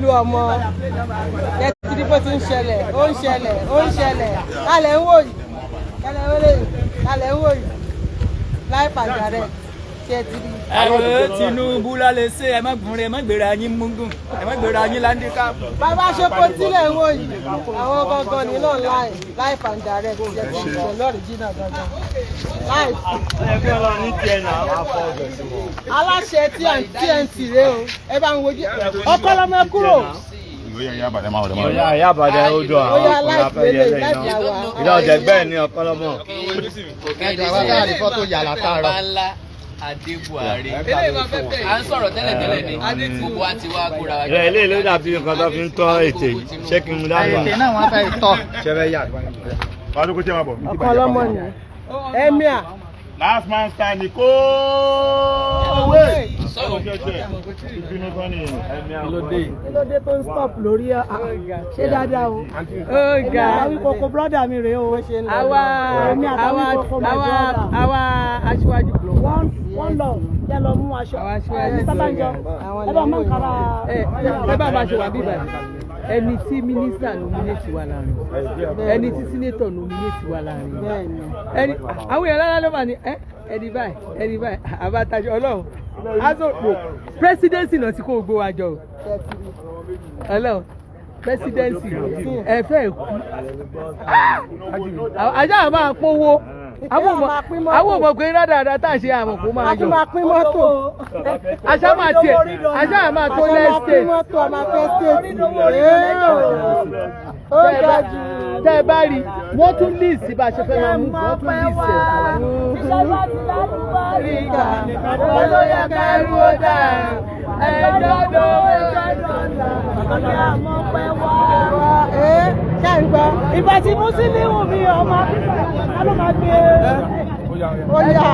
olú ọmọ kẹ́tì ní bó ti ń ṣẹlẹ̀ ó ń ṣẹlẹ̀ kálẹ̀ ń wò yìí kálẹ̀ ń wò yìí láì pàjárẹ̀ ṣe ti rí. Tinubu la lè ṣe ẹ má gbúnre ẹ má gbèrè ayín múngùn ẹ má gbèrè ayín láńdíkà. bàbá ṣoko tílẹ̀ ń wò yìí àwọn gangan ní náà láì pàjárẹ̀ ṣe ti rí lọ́ọ̀rì jìnnà gangan láì. aláṣẹ TNT rèé o ẹ bá ń wojú ọkọ lọmọ ẹ kúrò. Ìyá àbàdàn odò àwọn ọkùnrin afẹ́yẹ lẹ́yìn náà. Ìyá ọ̀jẹ̀ bẹ́ẹ̀ ni ọkọ lọ́mọ. Ẹ̀jọ̀ àwọn káàdì fọ́tò yà látàárọ̀. Adé Buhari. À ń sọ̀rọ̀ tẹ́lẹ̀tẹ́lẹ̀ ni gbogbo wa ti wá kóra wa. Ilé ló dàbí nǹkan tó fi ń tọ́ ètè yìí. Ṣé kí n mú dání? Ètè náà wọ́n fẹ́ tọ̀. Ṣẹ́fẹ́ yà. ọkọ lọmọ ni emir. Last man standing kó. Kílódé tó ń stop lórí ṣé dáadáa o. Ọ̀gá àwọn kòkó brọ́dà mi rèé o. àwa aṣíwájú wọ́n lọ yẹ lọ mú aṣọ sábàjọ ẹ bá mọ nkàrà. ẹ bá máa ṣe wà bíbá ẹni tí mínísítà nominate wà láàrin ẹni tí sínétọ̀ nominate wà láàrin ẹni àwọn èèyàn lára ló mà ní ẹni báyìí àbátajọ Ọlọ́run azọpọ presidency náà ti kó gbó wa jọ Ọlọ́run presidency ẹ fẹ́ kú ajá máa pọ́wọ́ àwọn ọmọ pé rádàrá tá à ń ṣe àmọ̀ kó máa yọ. a tún máa pín mọ́tò. àṣà máa tó lẹ́sẹ̀. tẹ́ ẹ bá rí wọ́n tún líìsì bá a ṣe fẹ́ máa mú wọ́n tún líìsì ẹ̀. ìṣẹ́jú ti láti bá rí ìgbà olóyè kẹrù ó dà ẹjọ́ dọ́là ọ̀gá àmọ́ pẹ́ wá. ṣé ń gbọ́ ìgbà tí Musiliu mi ọmọ akíkà ló máa gbé ó yà.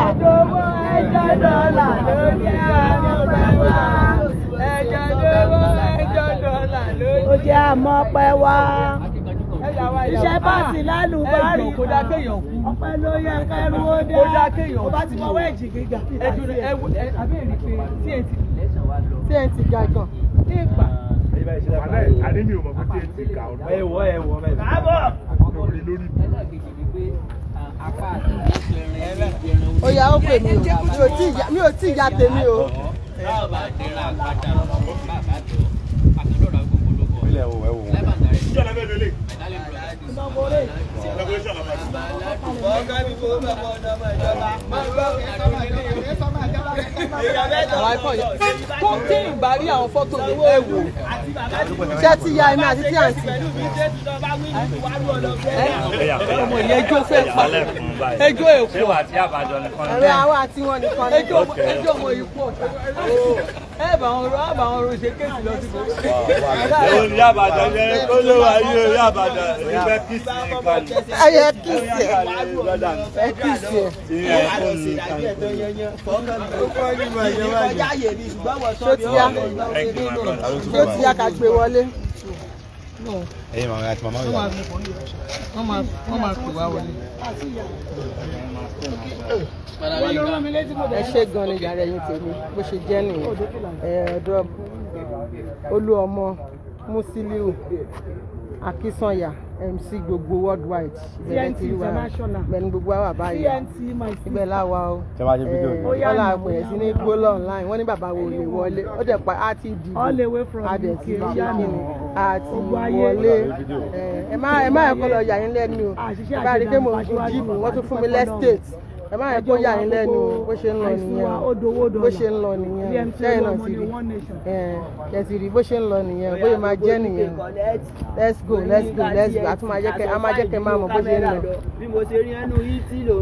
ẹjọ́ dọ́là lórí àmọ́ pẹ́ wá. ẹjọ́ dọ́là lórí. ó jẹ́ àmọ́ pẹ́ wá. iṣẹ́ bá sì lálùbárì kó dá kéèyàn kú. ọpẹ́ ló yẹ kẹrù ó dà. kó dá kéèyàn kú. ó bá ti mọ wẹ́ẹ̀jì gíga. abẹ́rẹ́ pé TNT ga gan. nípa. Adé mi ò mọ̀ pé TNT ga ọ̀nà. ẹ wọ mẹ́ta. Káàbọ̀. ó yá ó pè mí o mi ò tí ì ya tèmi o. Ilé ẹ̀wọ̀ ẹ̀wọ̀. Ìjọba bẹ́ẹ̀ lélẹ̀. tó tí ìgbà rí àwọn fọ́tò ẹ wò. ṣé ti ya ẹni àti tí à ń sìn. ọmọ ìyẹn ẹjọ́ fẹ́ pa ẹjọ́ èkó. Ṣé wà á ti àbájọ nìkan? ẹ̀rọ àwọn àti wọn nìkan ni. ẹjọ́ ọmọ ikú ọ̀tá. ẹ bá wọn ro ṣe kéèsì lọ sí gbogbo. Ṣé o ní àbájọ yẹn kó ló wà yí o ní àbájọ ìfẹ́ kìsì nìkan ni? ẹyẹ kìsì ẹ kìsì ẹ. ṣó ti yá ká gbé wọlé. Ẹyin màmá àti màmá yóò. wọ́n máa pè wá wọlé. ẹ ṣe gan ni yàrá ẹyin tèmi bó ṣe jẹ́ nìyẹn ọ̀dọ̀ olú ọmọ Musiliu Akínsànyà MC gbogbo worldwide TNT international bẹ́ẹ̀ ni gbogbo wa báyìí ibẹ̀ láwa o ọlá àpẹẹrẹ sí ní gbólọ online wọ́n ní bàbá wo lè wọlé ó dẹ̀ pa á ti dìbò á dẹ̀ ti ṣe kíni àti wọlé ẹ má ẹ̀kọ́ lọ yà yín lẹ́nu o bá rí pé mo ń gun jíìpù wọ́n tún fún mi lẹ́stéètì ẹ má yẹ kó yà yín lẹ́nu bó ṣe ń lọ nìyẹn bó ṣe ń lọ nìyẹn lẹ́yìn náà ti rí ẹ ti rí bó ṣe ń lọ nìyẹn bóyá máa jẹ́ nìyẹn let's go a tún máa jẹ́ kẹ́ máa mọ̀ bó ṣe ń lọ. bí mo ṣe rí ẹnu yìí tí lò ń